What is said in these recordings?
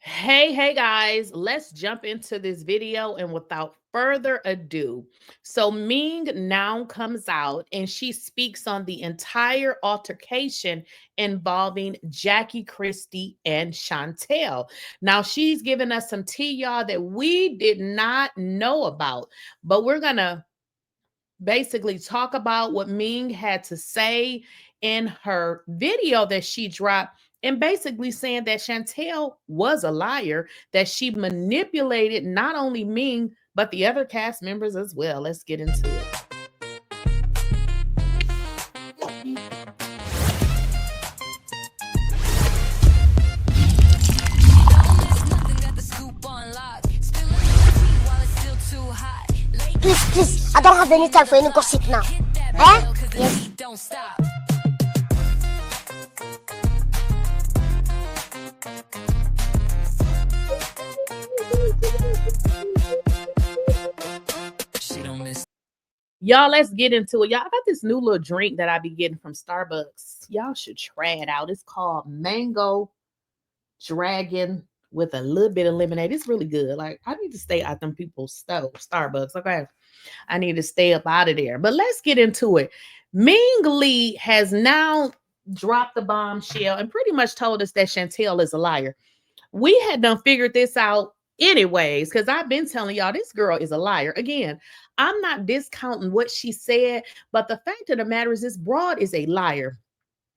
Hey guys, let's jump into this video and without further ado. So Ming now comes out and she speaks on the entire altercation involving Jackiechristie and Chantel. Now she's giving us some tea, y'all, that we did not know about, but we're gonna basically talk about what Ming had to say in her video that she dropped, and basically saying that Chantel was a liar, that she manipulated not only Ming, but the other cast members as well. Let's get into it. Please, I don't have any time for any gossip now. Eh? Yes. Don't stop. Y'all, let's get into it. Y'all, I got this new little drink that I be getting from Starbucks. Y'all should try it out. It's called Mango Dragon with a little bit of lemonade. It's really good. Like, I need to stay out them people's stove, Starbucks. Okay. I need to stay up out of there. But let's get into it. Minglee has now dropped the bombshell and pretty much told us that Chantel is a liar. We had done figured this out anyways, because I've been telling y'all this girl is a liar. Again, I'm not discounting what she said, but the fact of the matter is this broad is a liar.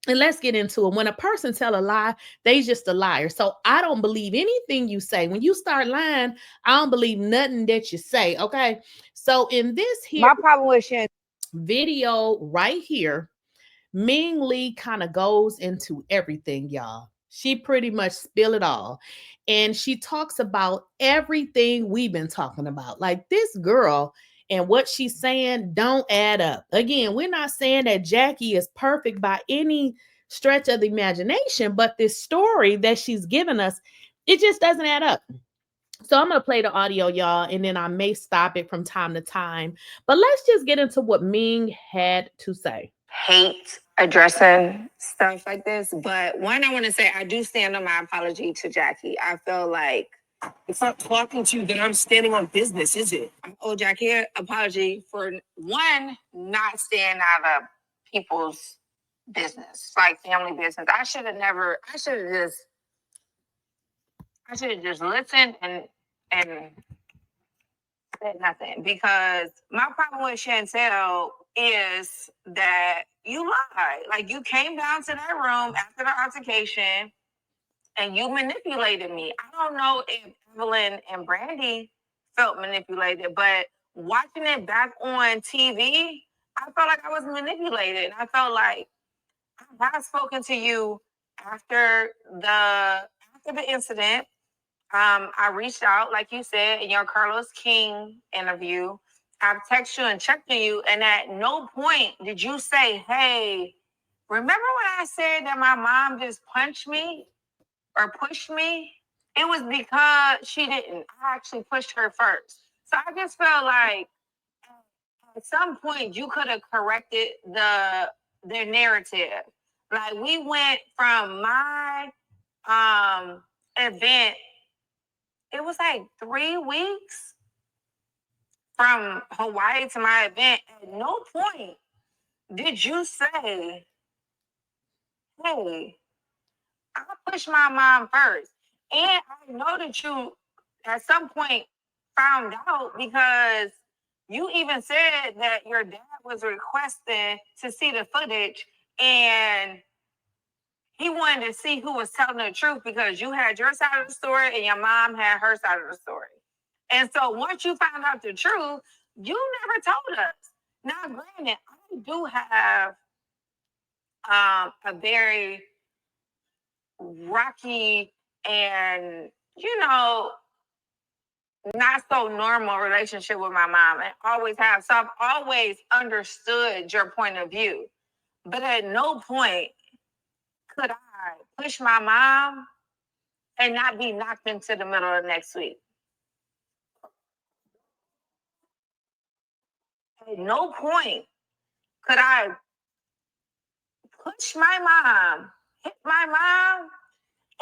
And let's get into it. When a person tell a lie, they just a liar. So I don't believe anything you say. When you start lying, I don't believe nothing that you say. Okay. So in this here my problem with Chantel video right here, Minglee kind of goes into everything, y'all. She pretty much spill it all. And she talks about everything we've been talking about. Like this girl and what she's saying don't add up. Again, we're not saying that Jackie is perfect by any stretch of the imagination, but this story that she's given us, it just doesn't add up. So I'm going to play the audio, y'all, and then I may stop it from time to time. But let's just get into what Ming had to say. hate addressing stuff like this, but one, I want to say I do stand on my apology to Jackie. I feel like it's not talking to you that I'm standing on business, is it? I owe Jackie an apology for one, not staying out of people's business, like family business. I should have just listened and said nothing, because my problem with Chantel is that you lied. Like, you came down to that room after the altercation and you manipulated me. I don't know if Evelyn and Brandy felt manipulated, but watching it back on TV, I felt like I was manipulated. I felt like I have spoken to you after the incident. I reached out, like you said, in your Carlos King interview. I've texted you and checked on you, and at no point did you say, hey, remember when I said that my mom just punched me or pushed me? It was because she didn't. I actually pushed her first. So I just felt like at some point you could have corrected their narrative. Like, we went from my event, it was like 3 weeks from Hawaii to my event. At no point did you say, hey, I pushed my mom first. And I know that you at some point found out, because you even said that your dad was requesting to see the footage and he wanted to see who was telling the truth, because you had your side of the story and your mom had her side of the story. And so once you found out the truth, you never told us. Now, granted, I do have a very rocky and, not so normal relationship with my mom, and always have. So I've always understood your point of view. But at no point could I push my mom and not be knocked into the middle of next week. At no point could I push my mom, hit my mom,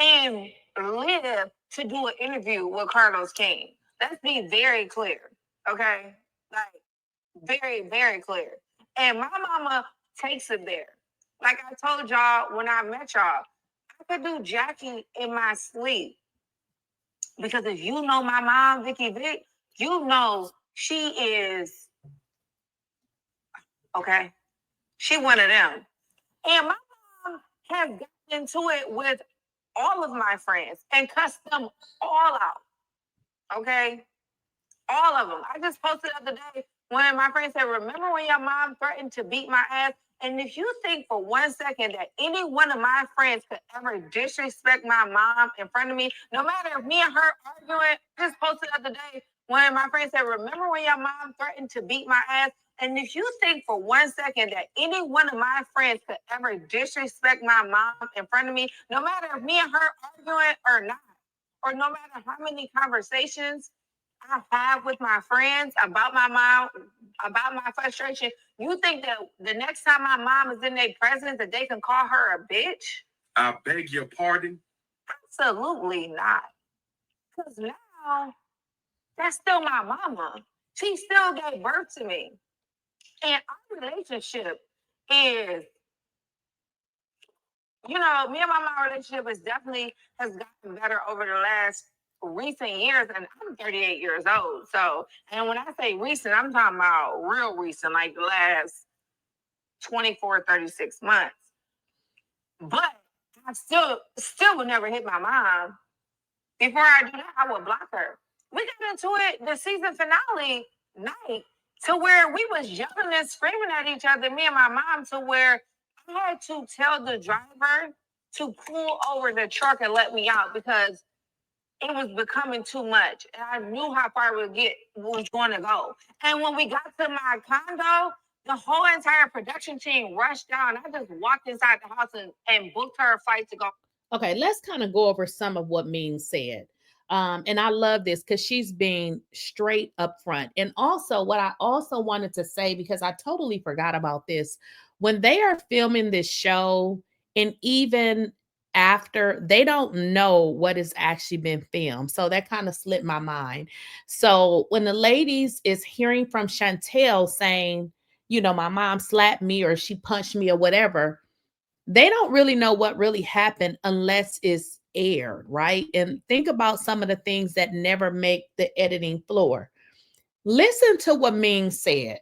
and live to do an interview with Carlos King. Let's be very clear, okay? Like, very, very clear. And my mama takes it there. Like I told y'all when I met y'all, I could do Jackie in my sleep. Because if you know my mom, Vicky Vic, you know she is, okay? She one of them. And my mom has gotten into it with all of my friends and cussed them all out, okay? All of them. I just posted the other day when my friend said, remember when your mom threatened to beat my ass? And if you think for 1 second that any one of my friends could ever disrespect my mom in front of me, no matter if me and her arguing, I just posted the other day when my friend said, remember when your mom threatened to beat my ass? And if you think for 1 second that any one of my friends could ever disrespect my mom in front of me, no matter if me and her arguing or not, or no matter how many conversations I have with my friends about my mom, about my frustration, you think that the next time my mom is in their presence that they can call her a bitch? I beg your pardon? Absolutely not. Because now, that's still my mama. She still gave birth to me. And our relationship is, you know, me and my mom relationship has gotten better over the last recent years, and I'm 38 years old. So, and when I say recent, I'm talking about real recent, like the last 24, 36 months. But I still would never hit my mom. Before I do that, I would block her. We got into it the season finale night to where we was yelling and screaming at each other, me and my mom, to where I had to tell the driver to pull over the truck and let me out because it was becoming too much. And I knew how far it was going to go. And when we got to my condo, the whole entire production team rushed down. I just walked inside the house and booked her a flight to go. Okay, let's kind of go over some of what Ming said. And I love this because she's being straight up front. And also, what I also wanted to say, because I totally forgot about this, when they are filming this show, and even after, they don't know what has actually been filmed. So that kind of slipped my mind. So when the ladies is hearing from Chantel saying, you know, my mom slapped me or she punched me or whatever, they don't really know what really happened unless it's aired, right? And think about some of the things that never make the editing floor. Listen to what Ming said.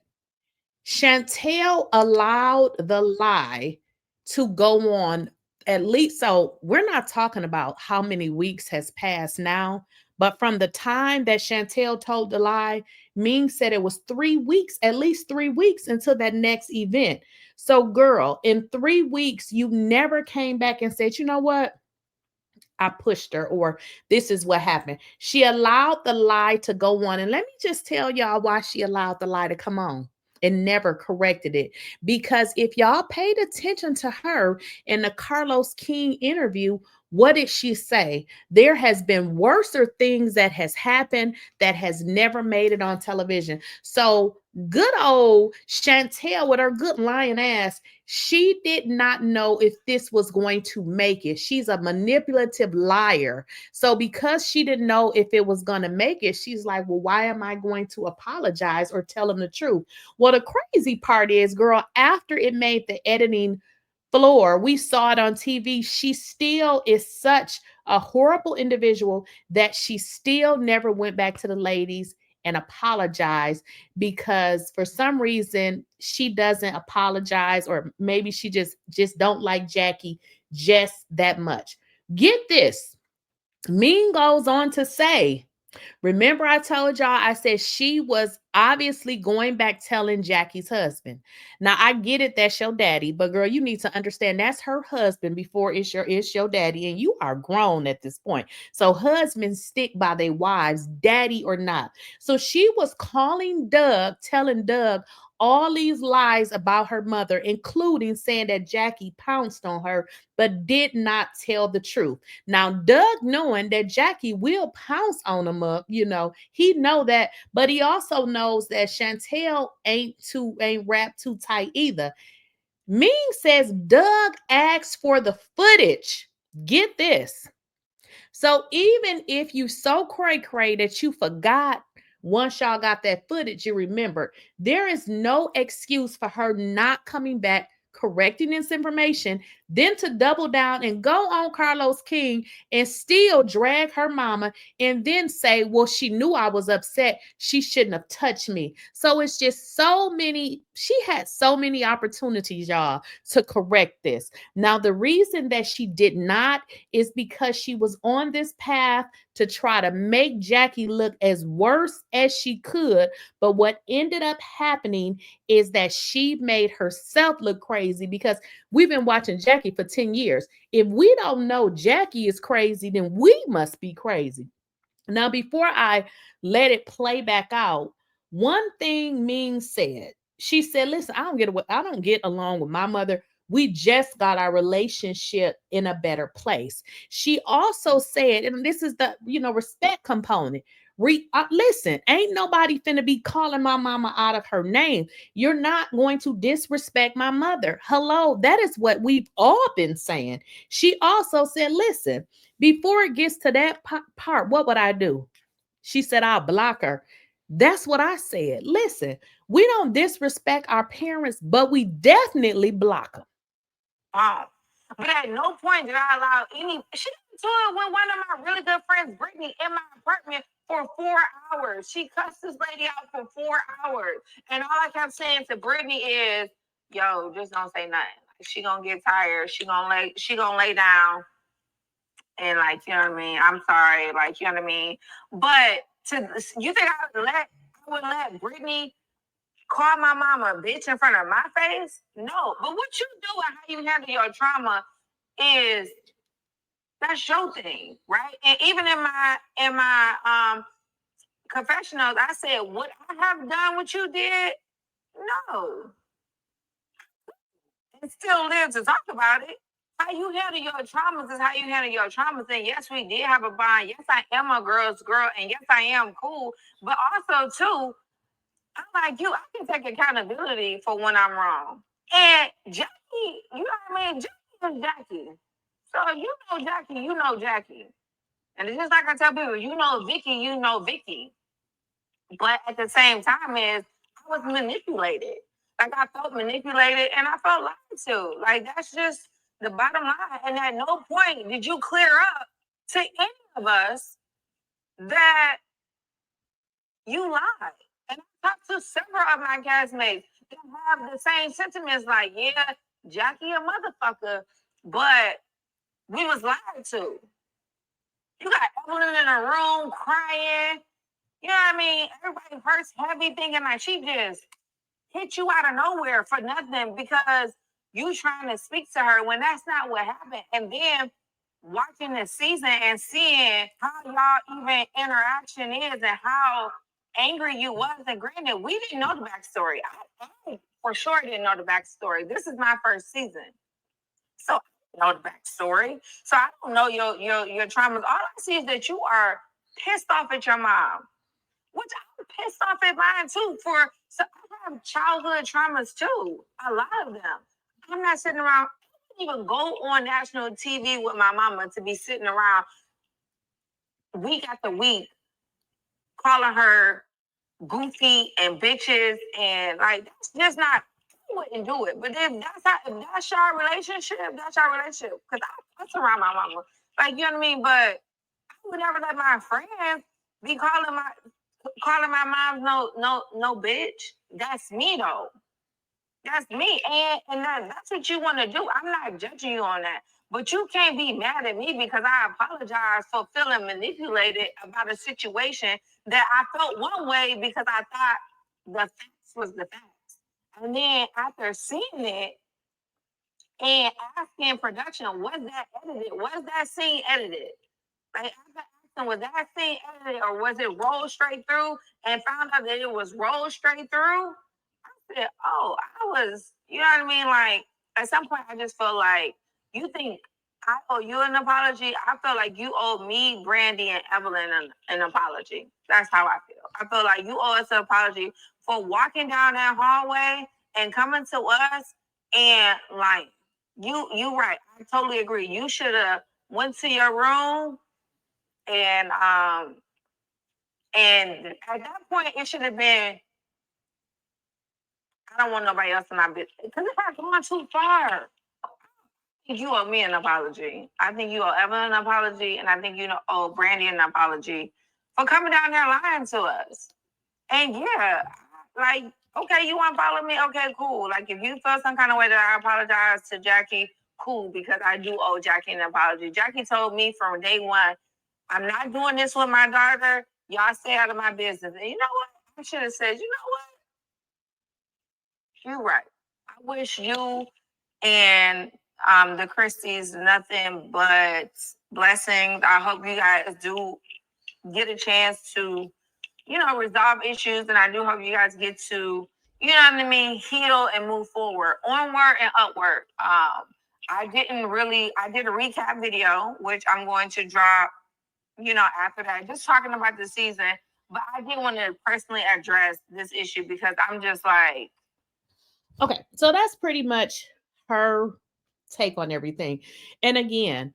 Chantel allowed the lie to go on, at least, so we're not talking about how many weeks has passed now, but from the time that Chantel told the lie, Ming said it was 3 weeks, at least 3 weeks until that next event. So girl, in 3 weeks, you never came back and said, you know what? I pushed her, or this is what happened. She allowed the lie to go on. And let me just tell y'all why she allowed the lie to come on and never corrected it. Because if y'all paid attention to her in the Carlos King interview, what did she say? There has been worser things that has happened that has never made it on television. So good old Chantel with her good lying ass, she did not know if this was going to make it. She's a manipulative liar. So because she didn't know if it was going to make it, she's like, well, why am I going to apologize or tell him the truth? Well, the crazy part is, girl, after it made the editing floor, we saw it on TV, she still is such a horrible individual that she still never went back to the ladies and apologized, because for some reason she doesn't apologize, or maybe she just don't like Jackie just that much. Get this. Ming goes on to say, remember I told y'all, I said she was obviously going back telling Jackie's husband. Now I get it, that's your daddy, but girl, you need to understand that's her husband before it's your daddy, and you are grown at this point. So husbands stick by their wives, daddy or not. So she was calling Doug, telling Doug all these lies about her mother, including saying that Jackie pounced on her, but did not tell the truth. Now, Doug, knowing that Jackie will pounce on him up, you know, he know that, but he also knows that Chantel ain't wrapped too tight either. Ming says Doug asked for the footage. Get this. So even if you so cray-cray that you forgot, once y'all got that footage, you remember, there is no excuse for her not coming back, correcting this information, then to double down and go on Carlos King and still drag her mama and then say, well, she knew I was upset. She shouldn't have touched me. So it's just so many, she had so many opportunities, y'all, to correct this. Now, the reason that she did not is because she was on this path to try to make Jackie look as worse as she could. But what ended up happening is that she made herself look crazy, because we've been watching Jackie for 10 years. If we don't know Jackie is crazy, then we must be crazy. Now, before I let it play back out, one thing Ming said, she said, listen, I don't get along with my mother. We just got our relationship in a better place. She also said, and this is the, respect component. Listen, ain't nobody finna be calling my mama out of her name. You're not going to disrespect my mother. Hello, that is what we've all been saying. She also said, listen, before it gets to that part, what would I do? She said, I'll block her. That's what I said. Listen, we don't disrespect our parents, but we definitely block them. But at no point did I allow she didn't do it when one of my really good friends, Brittany, in my apartment for 4 hours. She cussed this lady out for 4 hours. And all I kept saying to Brittany is, yo, just don't say nothing. Like, she gonna get tired. She gonna lay down. And you know what I mean? I'm sorry. You know what I mean? But you think I would let Brittany call my mama a bitch in front of my face? No. But what you do and how you handle your trauma that's your thing, right? And even in my confessionals, I said, would I have done what you did? No. And still live to talk about it. How you handle your traumas is how you handle your traumas. And yes, we did have a bond. Yes, I am a girl's girl. And yes, I am cool. But also, too, I'm like you. I can take accountability for when I'm wrong. And Jackie, you know what I mean? Jackie is Jackie. So if you know Jackie, you know Jackie. And it's just like I tell people, you know Vicky, you know Vicky. But at the same time, I was manipulated. I felt manipulated and I felt lied to. That's just the bottom line. And at no point did you clear up to any of us that you lied. And I talked to several of my castmates that have the same sentiments, yeah, Jackie a motherfucker, but we was lied to. You got Evelyn in a room crying. You know what I mean? Everybody hurts heavy thinking she just hit you out of nowhere for nothing because you trying to speak to her when that's not what happened. And then watching the season and seeing how y'all even interaction is and how angry you was. And granted, we didn't know the backstory. I for sure didn't know the backstory. This is my first season. So I don't know the backstory. So I don't know your traumas. All I see is that you are pissed off at your mom. Which I'm pissed off at mine too. So I have childhood traumas too. A lot of them. I'm not sitting around. I didn't even go on national TV with my mama to be sitting around week after week calling her goofy and bitches and that's just not. I wouldn't do it. But if that's your relationship, that's your relationship. Because I surround my mama. You know what I mean? But I would never let my friends be calling my mom no bitch. That's me though. That's me. And that's what you want to do. I'm not judging you on that. But you can't be mad at me because I apologize for feeling manipulated about a situation that I felt one way because I thought the facts was the facts. And then after seeing it and asking production, was that edited? Was that scene edited? Was that scene edited or was it rolled straight through? And found out that it was rolled straight through. I said, oh, you know what I mean? At some point, I just feel like you think I owe you an apology. I feel like you owe me, Brandy, and Evelyn an apology. That's how I feel. I feel like you owe us an apology for walking down that hallway and coming to us and you right. I totally agree. You should have went to your room And at that point, it should have been, I don't want nobody else in my business. Because it had gone too far. I think you owe me an apology. I think you owe Evelyn an apology. And I think you owe Brandy an apology for coming down there lying to us. And yeah, like, okay, you want to follow me? Okay, cool. Like, if you feel some kind of way that I apologize to Jackie, cool, because I do owe Jackie an apology. Jackie told me from day one, I'm not doing this with my daughter. Y'all stay out of my business. And you know what? I should have said, you know what? You're right. I wish you and the Christies nothing but blessings. I hope you guys do get a chance to, resolve issues. And I do hope you guys get to, heal and move forward, onward and upward. I did a recap video, which I'm going to drop, after that, just talking about the season. But I did want to personally address this issue because I'm just like, okay, so that's pretty much her take on everything. And again,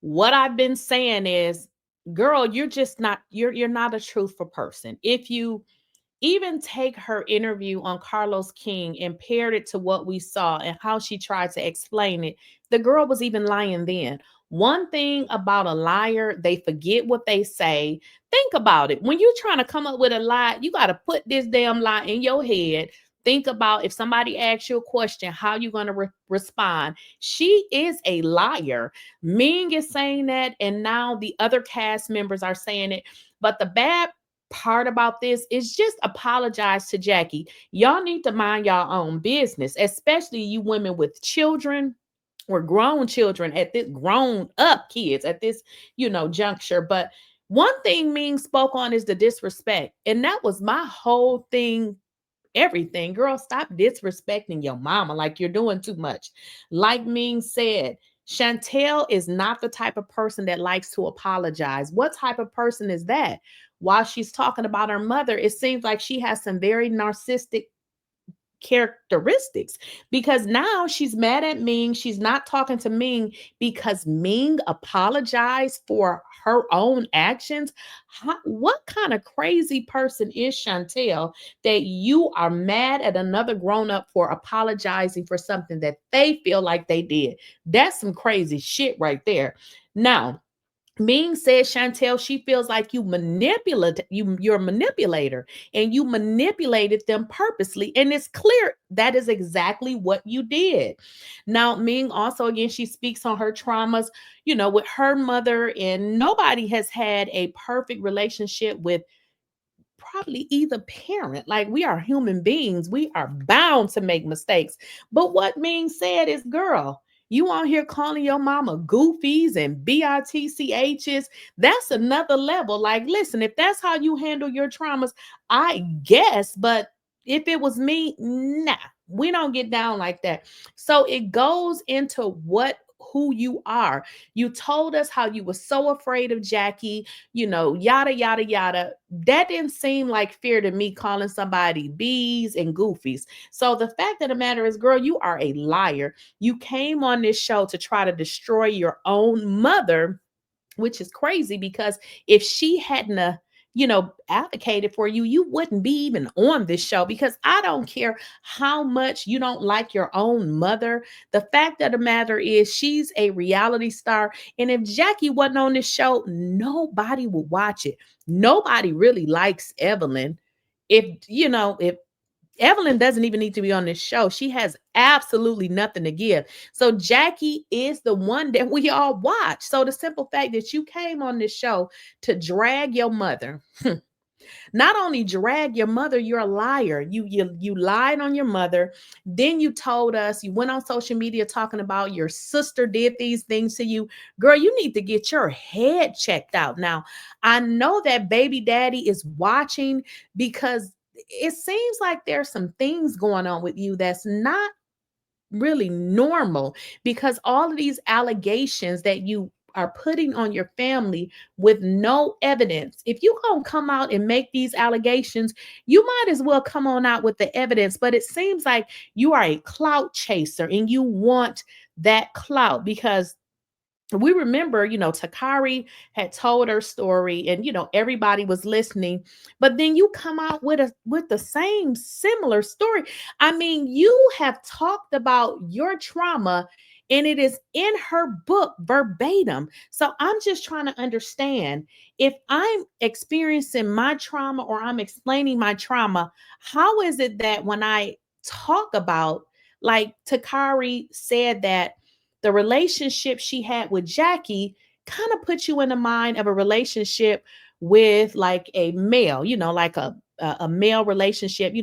what I've been saying is, girl, you're not a truthful person. If you even take her interview on Carlos King and paired it to what we saw and how she tried to explain it, the girl was even lying then. One thing about a liar, they forget what they say. Think about it. When you're trying to come up with a lie, you got to put this damn lie in your head. Think about if somebody asks you a question, how you going to respond. She is a liar. Ming is saying that, and now the other cast members are saying it. But the bad part about this is just apologize to Jackie. Y'all need to mind y'all own business, especially you women with children or grown children at this grown up kids at this, juncture. But one thing Ming spoke on is the disrespect. And that was my whole thing. Everything, girl, stop disrespecting your mama. Like, you're doing too much. Like Ming said, Chantel is not the type of person that likes to apologize. What type of person is that? While she's talking about her mother, it seems like she has some very narcissistic characteristics, because now she's mad at Ming. She's not talking to Ming because Ming apologized for her own actions. What kind of crazy person is Chantel that you are mad at another grown up for apologizing for something that they feel like they did? That's some crazy shit right there. Now, Ming says, Chantel, she feels like you're a manipulator, and you manipulated them purposely. And it's clear that is exactly what you did. Now, Ming also, again, she speaks on her traumas, with her mother, and nobody has had a perfect relationship with probably either parent. Like, we are human beings. We are bound to make mistakes. But what Ming said is, girl, you on here calling your mama goofies and bitchs. That's another level. Like, listen, if that's how you handle your traumas, I guess. But if it was me, nah, we don't get down like that. So it goes into who you are. You told us how you were so afraid of Jackie, yada, yada, yada. That didn't seem like fear to me, calling somebody bees and goofies. So the fact of the matter is, girl, you are a liar. You came on this show to try to destroy your own mother, which is crazy, because if she hadn't advocated for you, you wouldn't be even on this show. Because I don't care how much you don't like your own mother. The fact of the matter is, she's a reality star. And if Jackie wasn't on this show, nobody would watch it. Nobody really likes Evelyn. If Evelyn doesn't even need to be on this show. She has absolutely nothing to give. So Jackie is the one that we all watch. So the simple fact that you came on this show to drag your mother, not only drag your mother, you're a liar. You lied on your mother. Then you told us, you went on social media talking about your sister did these things to you. Girl, you need to get your head checked out. Now, I know that baby daddy is watching, because it seems like there's some things going on with you that's not really normal, because all of these allegations that you are putting on your family with no evidence. If you're going to come out and make these allegations, you might as well come on out with the evidence. But it seems like you are a clout chaser and you want that clout, because we remember, Takari had told her story and, everybody was listening, but then you come out with the same similar story. I mean, you have talked about your trauma and it is in her book verbatim. So I'm just trying to understand, if I'm experiencing my trauma or I'm explaining my trauma, how is it that when I talk about, like Takari said, that the relationship she had with Jackie kind of puts you in the mind of a relationship with like a male, like a male relationship,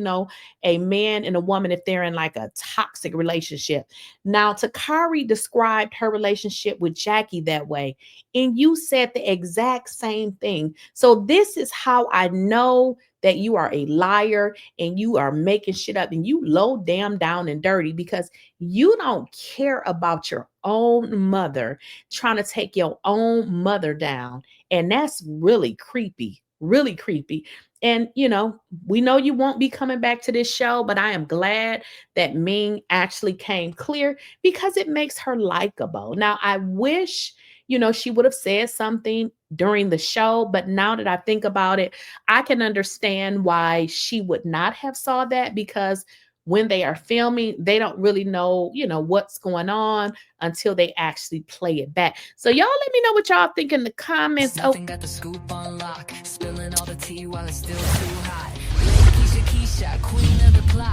a man and a woman, if they're in like a toxic relationship. Now, Takari described her relationship with Jackie that way, and you said the exact same thing. So this is how I know that you are a liar and you are making shit up and you low damn down and dirty, because you don't care about your own mother, trying to take your own mother down. And that's really creepy, really creepy. And, we know you won't be coming back to this show, but I am glad that Ming actually came clear, because it makes her likable. Now, I wish, she would have said something during the show, but now that I think about it, I can understand why she would not have saw that, because when they are filming, they don't really know, what's going on until they actually play it back. So y'all let me know what y'all think in the comments. Nothing got the scoop on lock, spilling all the tea while it's still too hot. Lakeysha Keysha, queen of the plot.